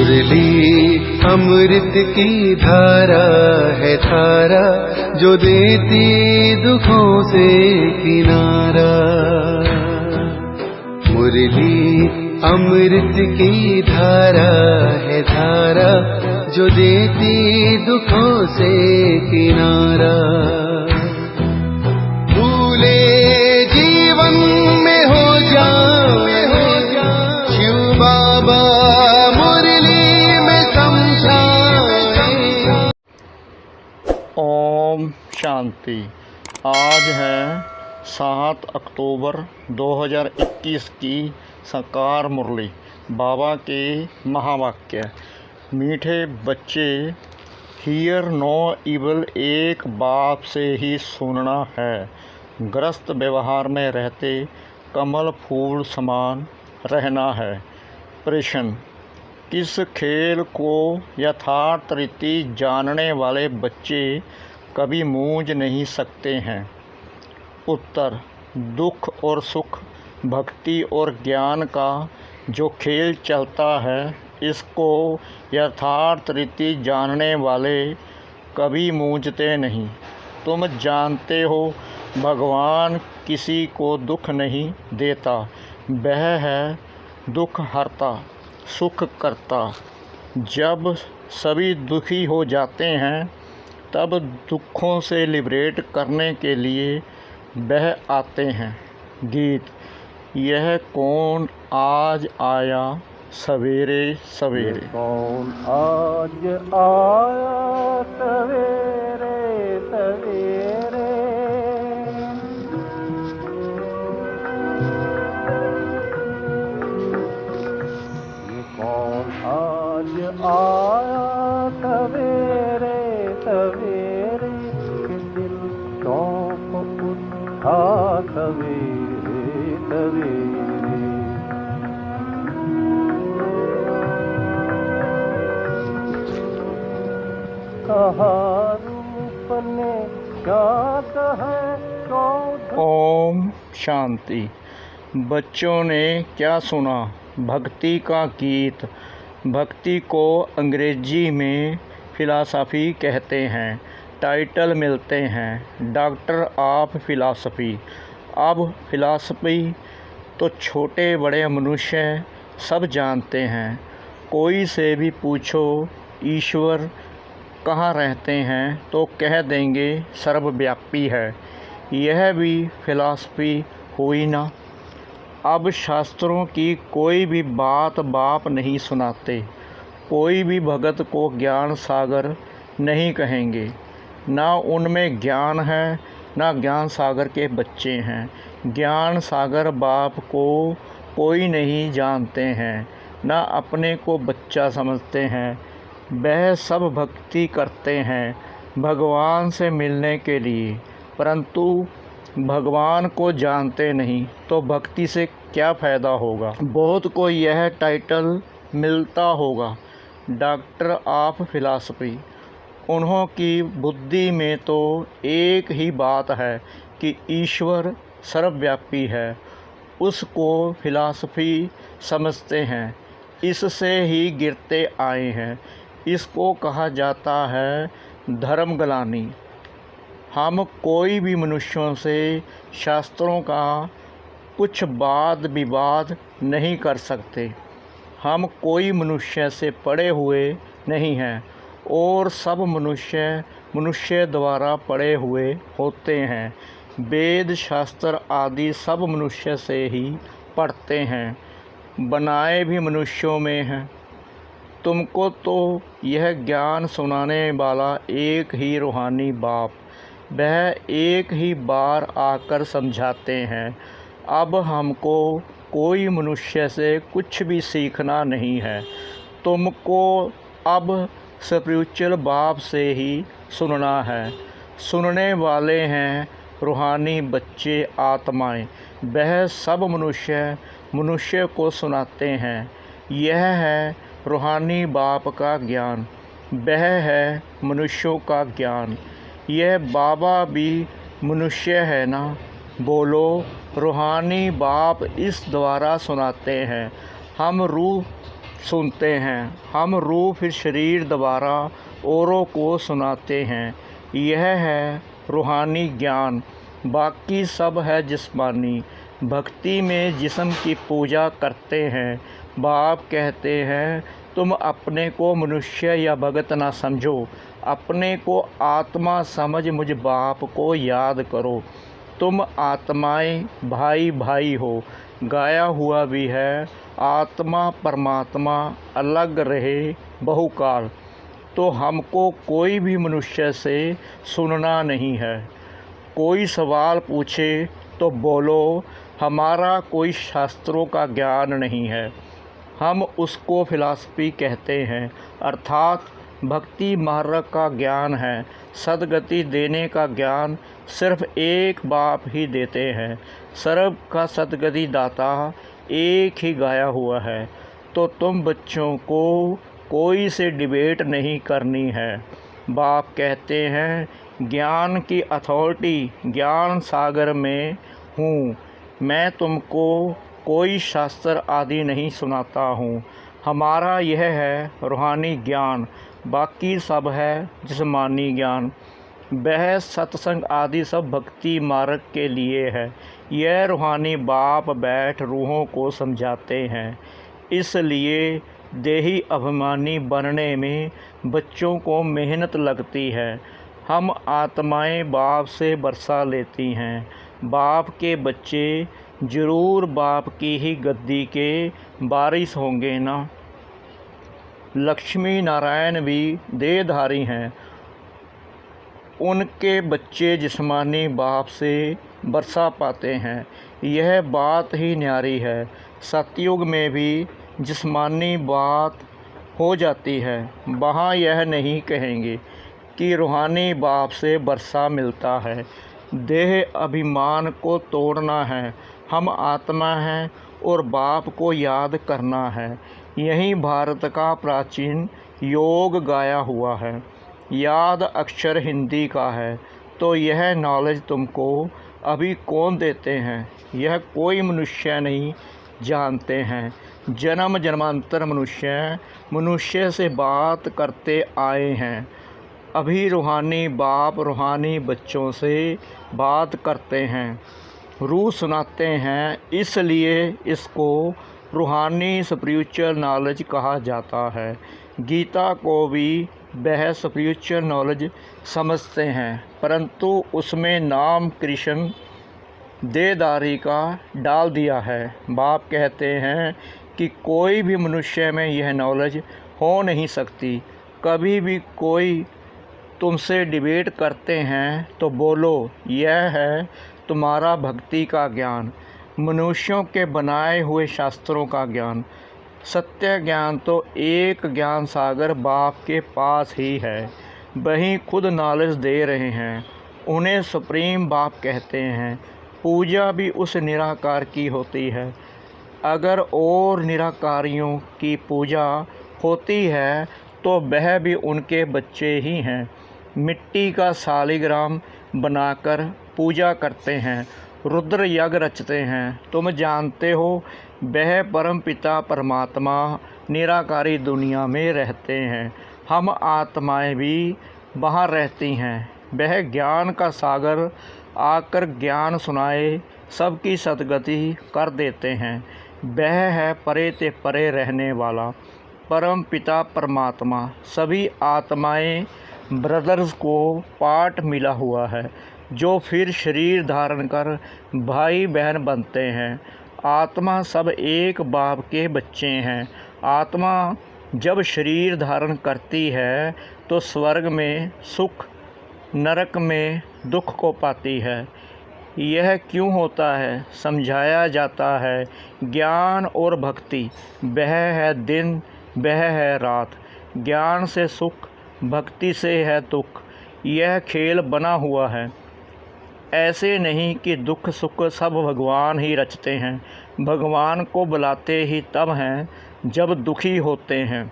मुरली अमृत की धारा है धारा, जो देती दुखों से किनारा। मुरली अमृत की धारा है धारा, जो देती दुखों से किनारा। भूले जीवन में हो जाए शिव बाबा मुरली में समझाए। ओम शांति। आज है 7 अक्टूबर 2021 की साकार मुरली। बाबा के महावाक्य। मीठे बच्चे, हियर नो इवल एक बाप से ही सुनना है। ग्रस्त व्यवहार में रहते कमल फूल समान रहना है। प्रश्न: किस खेल को यथार्थ रीति जानने वाले बच्चे कभी मूझ नहीं सकते हैं? उत्तर: दुख और सुख, भक्ति और ज्ञान का जो खेल चलता है, इसको यथार्थ रीति जानने वाले कभी मूझते नहीं। तुम जानते हो, भगवान किसी को दुख नहीं देता। वह है दुख हरता, सुख करता। जब सभी दुखी हो जाते हैं, तब दुखों से लिबरेट करने के लिए वह आते हैं। गीत। यह कौन आज आया सवेरे सवेरे। कौन आज आया सवेरे सवेरे, ये कौन आज आया सवेरे सवेरे, कि दिल चौंक उठा सवेरे सवेरे। ओम शांति। बच्चों ने क्या सुना? भक्ति का गीत। भक्ति को अंग्रेजी में फिलॉसफी कहते हैं। टाइटल मिलते हैं डॉक्टर ऑफ फिलॉसफी। अब फिलॉसफी तो छोटे बड़े मनुष्य सब जानते हैं। कोई से भी पूछो ईश्वर कहाँ रहते हैं तो कह देंगे सर्वव्यापी है। यह भी फिलॉसफी हुई ना। अब शास्त्रों की कोई भी बात बाप नहीं सुनाते। कोई भी भगत को ज्ञान सागर नहीं कहेंगे। ना उनमें ज्ञान है, ना ज्ञान सागर के बच्चे हैं। ज्ञान सागर बाप को कोई नहीं जानते हैं, ना अपने को बच्चा समझते हैं। वह सब भक्ति करते हैं भगवान से मिलने के लिए, परंतु भगवान को जानते नहीं, तो भक्ति से क्या फ़ायदा होगा। बहुत को यह टाइटल मिलता होगा डॉक्टर ऑफ फिलॉसफी। उन्हों की बुद्धि में तो एक ही बात है कि ईश्वर सर्वव्यापी है। उसको फिलॉसफी समझते हैं, इससे ही गिरते आए हैं। इसको कहा जाता है धर्मग्लानि। हम कोई भी मनुष्यों से शास्त्रों का कुछ वाद विवाद नहीं कर सकते। हम कोई मनुष्य से पड़े हुए नहीं हैं, और सब मनुष्य द्वारा पड़े हुए होते हैं। वेद शास्त्र आदि सब मनुष्य से ही पढ़ते हैं, बनाए भी मनुष्यों में हैं। तुमको तो यह ज्ञान सुनाने वाला एक ही रूहानी बाप, वह एक ही बार आकर समझाते हैं। अब हमको कोई मनुष्य से कुछ भी सीखना नहीं है। तुमको अब स्पिरिचुअल बाप से ही सुनना है। सुनने वाले हैं रूहानी बच्चे, आत्माएं। वह सब मनुष्य को सुनाते हैं। यह है रूहानी बाप का ज्ञान, वह है मनुष्यों का ज्ञान। यह बाबा भी मनुष्य है ना? बोलो। रूहानी बाप इस द्वारा सुनाते हैं। हम रूह सुनते हैं। हम रूह फिर शरीर दोबारा औरों को सुनाते हैं। यह है रूहानी ज्ञान, बाकी सब है जिस्मानी। भक्ति में जिस्म की पूजा करते हैं। बाप कहते हैं तुम अपने को मनुष्य या भगत ना समझो, अपने को आत्मा समझ मुझ बाप को याद करो। तुम आत्माएं भाई भाई हो, गाया हुआ भी है आत्मा परमात्मा अलग रहे बहुकाल। तो हमको कोई भी मनुष्य से सुनना नहीं है। कोई सवाल पूछे तो बोलो हमारा कोई शास्त्रों का ज्ञान नहीं है। हम उसको फिलॉसफी कहते हैं, अर्थात भक्ति मार्ग का ज्ञान है। सद्गति देने का ज्ञान सिर्फ एक बाप ही देते हैं। सर्व का सद्गति दाता एक ही गाया हुआ है। तो तुम बच्चों को कोई से डिबेट नहीं करनी है। बाप कहते हैं ज्ञान की अथॉरिटी ज्ञान सागर में हूँ। मैं तुमको कोई शास्त्र आदि नहीं सुनाता हूँ। हमारा यह है रूहानी ज्ञान, बाकी सब है जिस्मानी ज्ञान। बहस सत्संग आदि सब भक्ति मार्ग के लिए है। यह रूहानी बाप बैठ रूहों को समझाते हैं। इसलिए देही अभिमानी बनने में बच्चों को मेहनत लगती है। हम आत्माएं बाप से बरसा लेती हैं। बाप के बच्चे ज़रूर बाप की ही गद्दी के वारिस होंगे ना। लक्ष्मी नारायण भी देहधारी हैं। उनके बच्चे जिस्मानी बाप से बरसा पाते हैं। यह बात ही न्यारी है। सतयुग में भी जिस्मानी बात हो जाती है। वहाँ यह नहीं कहेंगे कि रूहानी बाप से बरसा मिलता है। देह अभिमान को तोड़ना है। हम आत्मा हैं और बाप को याद करना है। यही भारत का प्राचीन योग गाया हुआ है। याद अक्षर हिंदी का है। तो यह नॉलेज तुमको अभी कौन देते हैं? यह कोई मनुष्य नहीं जानते हैं। जन्म जन्मांतर मनुष्य से बात करते आए हैं। अभी रूहानी बाप रूहानी बच्चों से बात करते हैं, रूह सुनाते हैं। इसलिए इसको रूहानी स्पिरिचुअल नॉलेज कहा जाता है। गीता को भी वह स्पिरिचुअल नॉलेज समझते हैं, परंतु उसमें नाम कृष्ण देहधारी का डाल दिया है। बाप कहते हैं कि कोई भी मनुष्य में यह नॉलेज हो नहीं सकती। कभी भी कोई तुमसे डिबेट करते हैं तो बोलो यह है तुम्हारा भक्ति का ज्ञान, मनुष्यों के बनाए हुए शास्त्रों का ज्ञान। सत्य ज्ञान तो एक ज्ञान सागर बाप के पास ही है। वही खुद नॉलेज दे रहे हैं। उन्हें सुप्रीम बाप कहते हैं। पूजा भी उस निराकार की होती है। अगर और निराकारियों की पूजा होती है तो वह भी उनके बच्चे ही हैं। मिट्टी का शालिग्राम बनाकर पूजा करते हैं, रुद्र यज्ञ रचते हैं। तुम जानते हो वह परम पिता परमात्मा निराकारी दुनिया में रहते हैं। हम आत्माएं भी वहाँ रहती हैं। वह ज्ञान का सागर आकर ज्ञान सुनाए सबकी सद्गति कर देते हैं। वह है परे ते परे रहने वाला परम पिता परमात्मा। सभी आत्माएं ब्रदर्स को पाठ मिला हुआ है, जो फिर शरीर धारण कर भाई बहन बनते हैं। आत्मा सब एक बाप के बच्चे हैं। आत्मा जब शरीर धारण करती है तो स्वर्ग में सुख, नरक में दुख को पाती है। यह क्यों होता है समझाया जाता है। ज्ञान और भक्ति, वह है दिन वह है रात। ज्ञान से सुख, भक्ति से है दुख। यह खेल बना हुआ है। ऐसे नहीं कि दुख सुख सब भगवान ही रचते हैं। भगवान को बुलाते ही तब हैं जब दुखी होते हैं,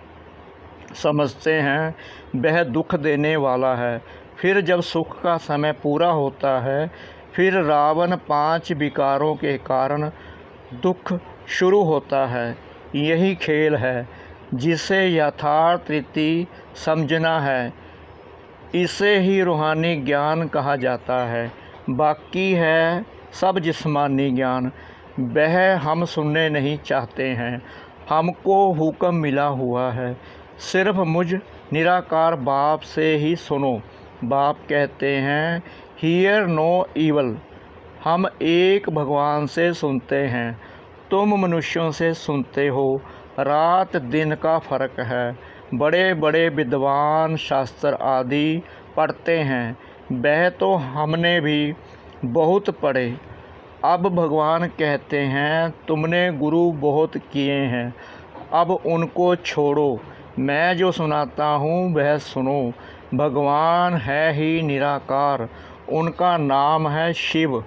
समझते हैं वह दुख देने वाला है। फिर जब सुख का समय पूरा होता है, फिर रावण 5 विकारों के कारण दुख शुरू होता है। यही खेल है। जिसे यथार्थ रीति समझना है, इसे ही रूहानी ज्ञान कहा जाता है। बाकी है सब जिस्मानी ज्ञान, वह हम सुनने नहीं चाहते हैं। हमको हुक्म मिला हुआ है सिर्फ मुझ निराकार बाप से ही सुनो। बाप कहते हैं हियर नो ईवल। हम एक भगवान से सुनते हैं, तुम मनुष्यों से सुनते हो। रात दिन का फ़र्क है। बड़े बड़े विद्वान शास्त्र आदि पढ़ते हैं, वह तो हमने भी बहुत पढ़े। अब भगवान कहते हैं तुमने गुरु बहुत किए हैं, अब उनको छोड़ो। मैं जो सुनाता हूँ वह सुनो। भगवान है ही निराकार, उनका नाम है शिव।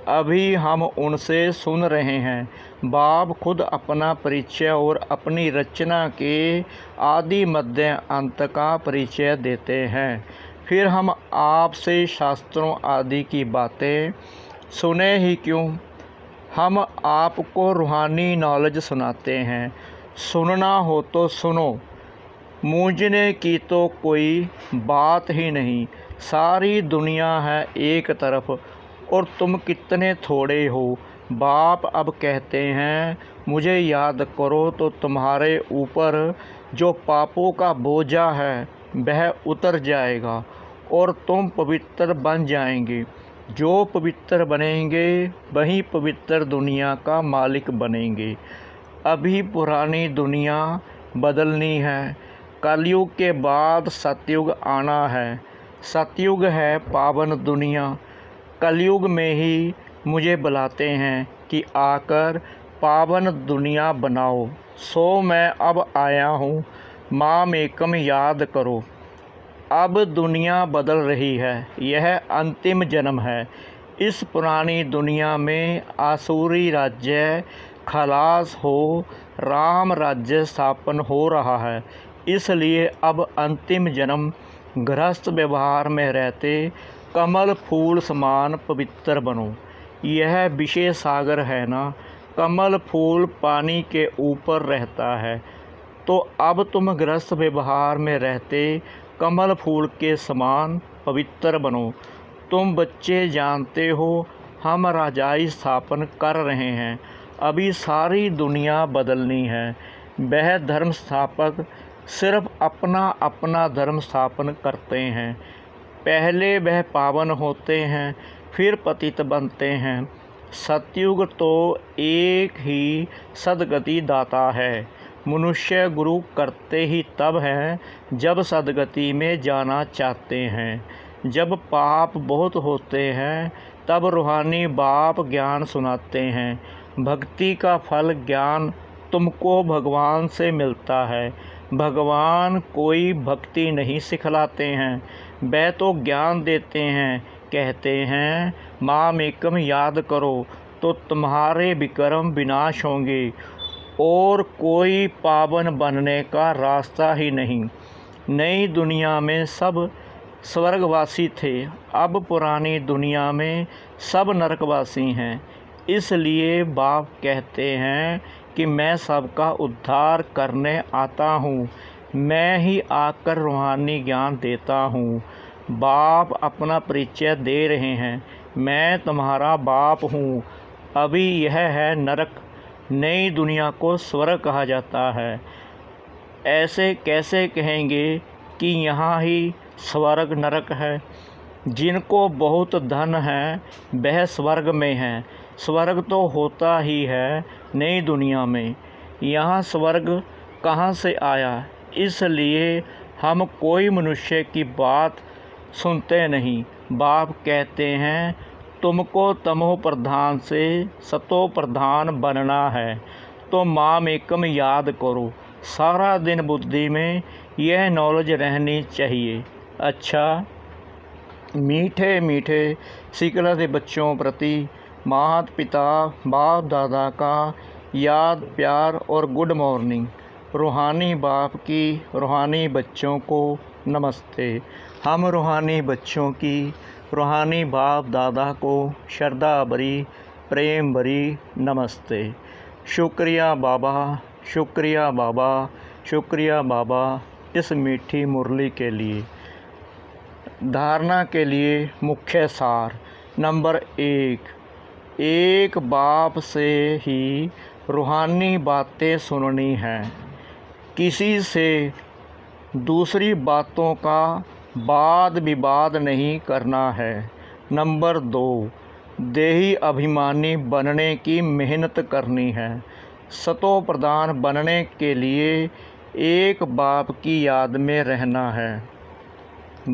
अभी हम उनसे सुन रहे हैं। बाप खुद अपना परिचय और अपनी रचना के आदि मध्य अंत का परिचय देते हैं। फिर हम आपसे शास्त्रों आदि की बातें सुने ही क्यों, हम आपको रूहानी नॉलेज सुनाते हैं। सुनना हो तो सुनो, मूंझने की तो कोई बात ही नहीं। सारी दुनिया है एक तरफ और तुम कितने थोड़े हो। बाप अब कहते हैं मुझे याद करो तो तुम्हारे ऊपर जो पापों का बोझा है वह उतर जाएगा और तुम पवित्र बन जाएंगे। जो पवित्र बनेंगे वही पवित्र दुनिया का मालिक बनेंगे। अभी पुरानी दुनिया बदलनी है। कलयुग के बाद सतयुग आना है। सतयुग है पावन दुनिया। कलयुग में ही मुझे बुलाते हैं कि आकर पावन दुनिया बनाओ। सो मैं अब आया हूँ, माम एकम याद करो। अब दुनिया बदल रही है, यह अंतिम जन्म है। इस पुरानी दुनिया में आसुरी राज्य खलास हो, राम राज्य स्थापन हो रहा है। इसलिए अब अंतिम जन्म गृहस्थ व्यवहार में रहते कमल फूल समान पवित्र बनो। यह विषय सागर है ना, कमल फूल पानी के ऊपर रहता है। तो अब तुम गृहस्थ व्यवहार में रहते कमल फूल के समान पवित्र बनो। तुम बच्चे जानते हो हम राजाई स्थापन कर रहे हैं। अभी सारी दुनिया बदलनी है। वह धर्म स्थापक सिर्फ अपना अपना धर्म स्थापन करते हैं। पहले वह पावन होते हैं, फिर पतित बनते हैं। सतयुग तो एक ही सदगति दाता है। मनुष्य गुरु करते ही तब हैं जब सदगति में जाना चाहते हैं। जब पाप बहुत होते हैं तब रूहानी बाप ज्ञान सुनाते हैं। भक्ति का फल ज्ञान तुमको भगवान से मिलता है। भगवान कोई भक्ति नहीं सिखलाते हैं, वह तो ज्ञान देते हैं। कहते हैं माम एकम याद करो तो तुम्हारे विक्रम विनाश होंगे और कोई पावन बनने का रास्ता ही नहीं। नई दुनिया में सब स्वर्गवासी थे, अब पुरानी दुनिया में सब नरकवासी हैं। इसलिए बाप कहते हैं कि मैं सबका उद्धार करने आता हूँ। मैं ही आकर रूहानी ज्ञान देता हूँ। बाप अपना परिचय दे रहे हैं, मैं तुम्हारा बाप हूँ। अभी यह है नरक, नई दुनिया को स्वर्ग कहा जाता है। ऐसे कैसे कहेंगे कि यहाँ ही स्वर्ग नरक है। जिनको बहुत धन है वह स्वर्ग में है। स्वर्ग तो होता ही है नई दुनिया में, यहाँ स्वर्ग कहाँ से आया। इसलिए हम कोई मनुष्य की बात सुनते नहीं। बाप कहते हैं तुमको तमो प्रधान से सतो प्रधान बनना है, तो माम एकम याद करो। सारा दिन बुद्धि में यह नॉलेज रहनी चाहिए। अच्छा, मीठे मीठे सिकला के बच्चों प्रति माता पिता बाप दादा का याद प्यार और गुड मॉर्निंग। रूहानी बाप की रूहानी बच्चों को नमस्ते। हम रूहानी बच्चों की रूहानी बाप दादा को श्रद्धा भरी प्रेम भरी नमस्ते। शुक्रिया बाबा, शुक्रिया बाबा, शुक्रिया बाबा इस मीठी मुरली के लिए। धारणा के लिए मुख्य सार। नंबर 1, एक बाप से ही रूहानी बातें सुननी हैं। किसी से दूसरी बातों का वाद विवाद नहीं करना है। नंबर 2, देही अभिमानी बनने की मेहनत करनी है। सतो प्रधान बनने के लिए एक बाप की याद में रहना है।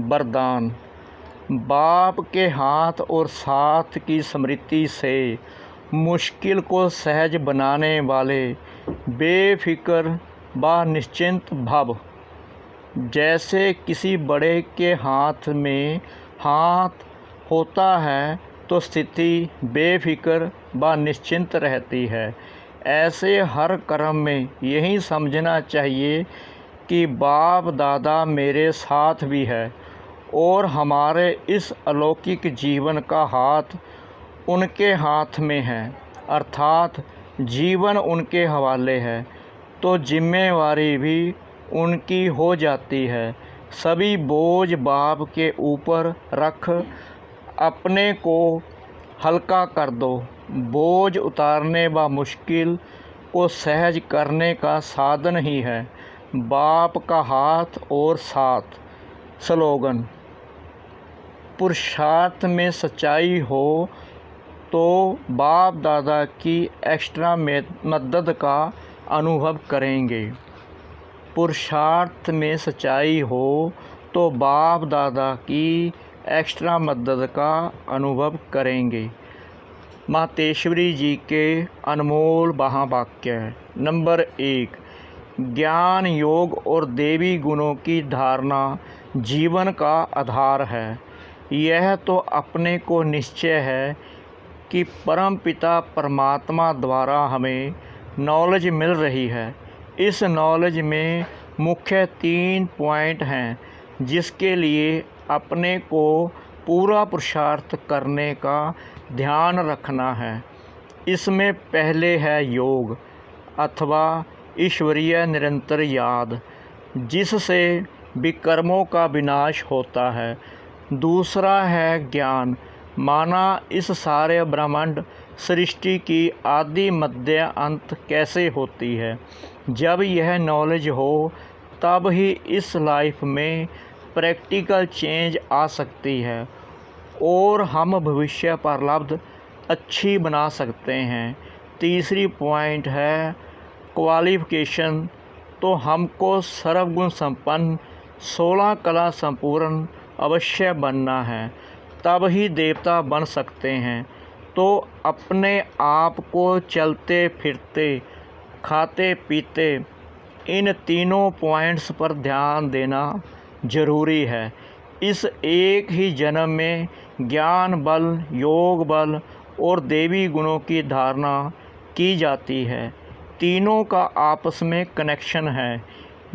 वरदान। बाप के हाथ और साथ की स्मृति से मुश्किल को सहज बनाने वाले बेफिक्र व निश्चिंत भव। जैसे किसी बड़े के हाथ में हाथ होता है तो स्थिति बेफिक्र व निश्चिंत रहती है। ऐसे हर कर्म में यही समझना चाहिए कि बाप दादा मेरे साथ भी है और हमारे इस अलौकिक जीवन का हाथ उनके हाथ में है, अर्थात जीवन उनके हवाले है, तो जिम्मेवारी भी उनकी हो जाती है। सभी बोझ बाप के ऊपर रख अपने को हल्का कर दो। बोझ उतारने व मुश्किल को सहज करने का साधन ही है बाप का हाथ और साथ। स्लोगन। पुरुषार्थ में सच्चाई हो तो बाप दादा की एक्स्ट्रा मदद का अनुभव करेंगे। पुरुषार्थ में सच्चाई हो तो बाप दादा की एक्स्ट्रा मदद का अनुभव करेंगे। मातेश्वरी जी के अनमोल महावाक्य। नंबर 1, ज्ञान योग और देवी गुणों की धारणा जीवन का आधार है। यह तो अपने को निश्चय है कि परम पिता परमात्मा द्वारा हमें नॉलेज मिल रही है। इस नॉलेज में मुख्य 3 पॉइंट हैं जिसके लिए अपने को पूरा पुरुषार्थ करने का ध्यान रखना है। इसमें पहले है योग अथवा ईश्वरीय निरंतर याद, जिससे विकर्मों का विनाश होता है। दूसरा है ज्ञान, माना इस सारे ब्रह्मांड सृष्टि की आदि मध्य अंत कैसे होती है। जब यह नॉलेज हो तब ही इस लाइफ में प्रैक्टिकल चेंज आ सकती है और हम भविष्य प्रारब्ध अच्छी बना सकते हैं। तीसरी पॉइंट है क्वालिफिकेशन, तो हमको सर्वगुण संपन्न 16 कला संपूर्ण अवश्य बनना है, तब ही देवता बन सकते हैं। तो अपने आप को चलते फिरते खाते पीते इन तीनों पॉइंट्स पर ध्यान देना जरूरी है। इस एक ही जन्म में ज्ञान बल, योग बल और देवी गुणों की धारणा की जाती है। तीनों का आपस में कनेक्शन है।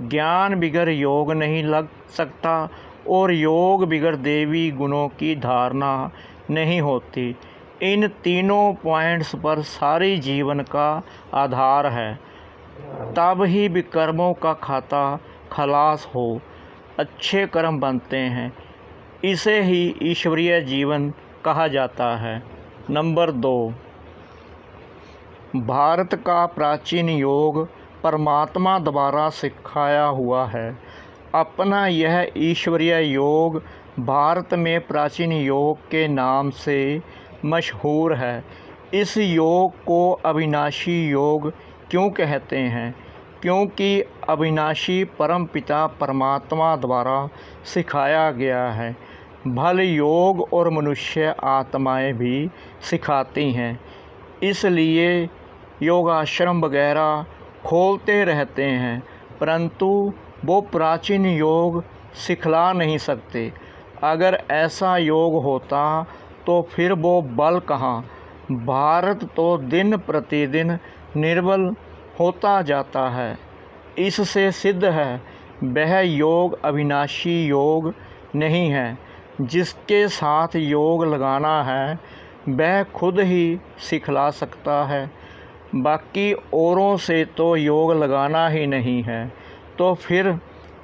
ज्ञान बिगर योग नहीं लग सकता और योग बिगर देवी गुणों की धारणा नहीं होती। इन तीनों पॉइंट्स पर सारी जीवन का आधार है, तब ही विकर्मों का खाता खलास हो, अच्छे कर्म बनते हैं। इसे ही ईश्वरीय जीवन कहा जाता है। नंबर 2, भारत का प्राचीन योग परमात्मा द्वारा सिखाया हुआ है। अपना यह ईश्वरीय योग भारत में प्राचीन योग के नाम से मशहूर है। इस योग को अविनाशी योग क्यों कहते हैं? क्योंकि अविनाशी परमपिता परमात्मा द्वारा सिखाया गया है। भल योग और मनुष्य आत्माएं भी सिखाती हैं, इसलिए योगाश्रम वगैरह खोलते रहते हैं, परंतु वो प्राचीन योग सिखला नहीं सकते। अगर ऐसा योग होता तो फिर वो बल कहाँ। भारत तो दिन प्रतिदिन निर्बल होता जाता है। इससे सिद्ध है वह योग अविनाशी योग नहीं है। जिसके साथ योग लगाना है वह खुद ही सिखला सकता है, बाकी औरों से तो योग लगाना ही नहीं है। तो फिर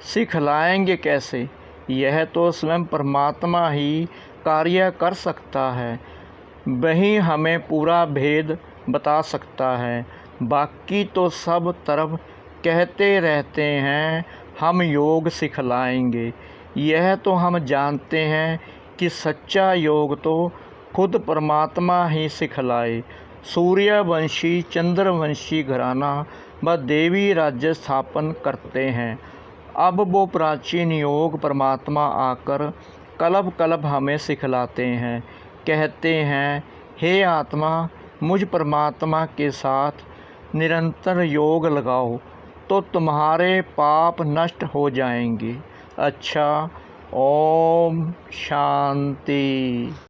सिखलाएंगे कैसे? यह तो स्वयं परमात्मा ही कार्य कर सकता है, वही हमें पूरा भेद बता सकता है। बाकी तो सब तरफ कहते रहते हैं हम योग सिखलाएंगे। यह तो हम जानते हैं कि सच्चा योग तो खुद परमात्मा ही सिखलाए। सूर्यवंशी चंद्रवंशी घराना व देवी राज्य स्थापन करते हैं। अब वो प्राचीन योग परमात्मा आकर कल्प कल्प हमें सिखलाते हैं। कहते हैं, हे आत्मा, मुझ परमात्मा के साथ निरंतर योग लगाओ तो तुम्हारे पाप नष्ट हो जाएंगे। अच्छा, ओम शांति।